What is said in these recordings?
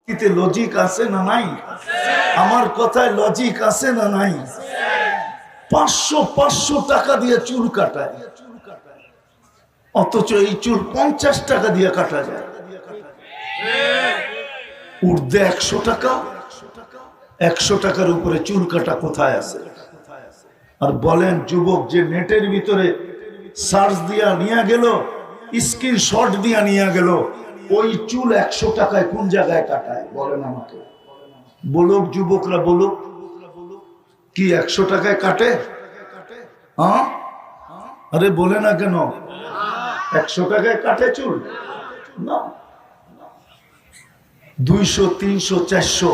Logic আছে না নাই? আমার কথায় লজিক আছে না নাই? 500 টাকা দিয়ে চুল কাটায়, অথচ এই চুল 50 টাকা দিয়ে কাটা যায়। ঊর্ধ্বে 100 টাকা, 100 টাকার উপরে চুল কাটা কোথায় আছে? আর বলেন যুবক যে নেটের ভিতরে সার্চ দিয়া নিয়ে গেল, স্ক্রিনশট দিয়া নিয়ে গেল, ওই চুল 100 টাকায় কোন জায়গায় কাটায়? বলেন আমাকে, বলুক যুবকরা, বলুক কি 100 টাকায় কাটে? হ্যাঁ, আরে বলে না কেন? 100 টাকায় কাটে চুল? না, 200, 300, 400,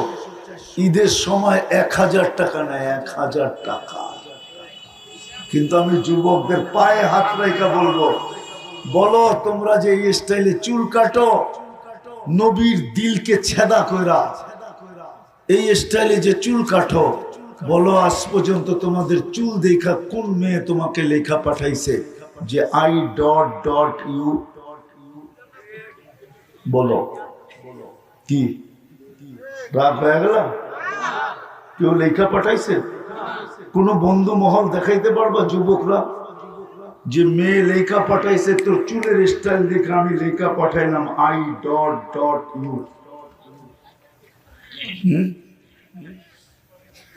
ঈদের সময় 1000 টাকা নেয়, 1000 টাকা। কিন্তু আমি যুবকদের পায়ে হাত রেখে বলবো, বলো তোমরা যে এই স্টাইলে চুল কাটো, নবীর দিলকে ছেদা কইরা এই স্টাইলে যে চুল কাটো, বলো আজ পর্যন্ত তোমাদের চুল দেখা কোন মেয়ে তোমাকে লেখা পাঠাইছে যে I.U? বলো, কি রাগ হয়ে গেল? কেউ লেখা পাঠাইছে? কোন বন্ধু মহল দেখাইতে পারবা যুবকরা যে মেয়ে লেখা পাঠাইছে তোর চুলের স্টাইল দেখে আমি লেখা পাঠাইলাম I.U?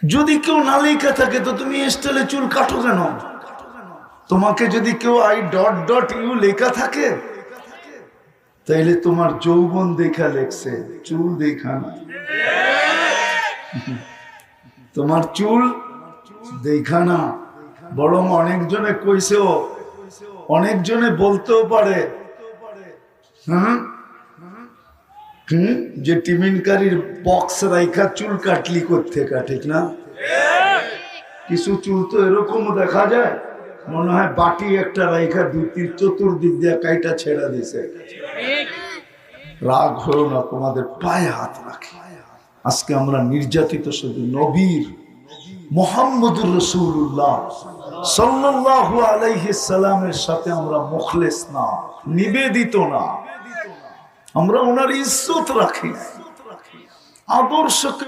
যদি কেউ না লেখা থাকে তো তুমি স্টাইলে চুল কাটো কেন? তোমাকে যদি কেউ I.U লেখা থাকে তাইলে তোমার যৌবন দেখা লেখছে, চুল দেখা না। তোমার চুল দেখা না, বরং অনেকজনে কইছেও, অনেকজনে বলতেও পারে যে টিমিনকারীর বক্স রাইখা চুল কাটলি কোত্থেকা, ঠিক না? কিছু চুল তো এরকমও দেখা যায়, মনে হয় বাটি একটা রাইখা চতুর্দিক দিয়ে কাইটা ছেড়া দিছে। রাগ হলো না, তোমাদের পায়ে হাত রাখি। আজকে আমরা নির্যাতিত শুধু নবীর মুহাম্মদুর রাসূলুল্লাহ সাল্লাল্লাহু আলাইহি সাল্লামের সাথে আমরা মুখলেস না, নিবেদিত না। আমরা ওনার ইজ্জত রাখি, আদর্শকে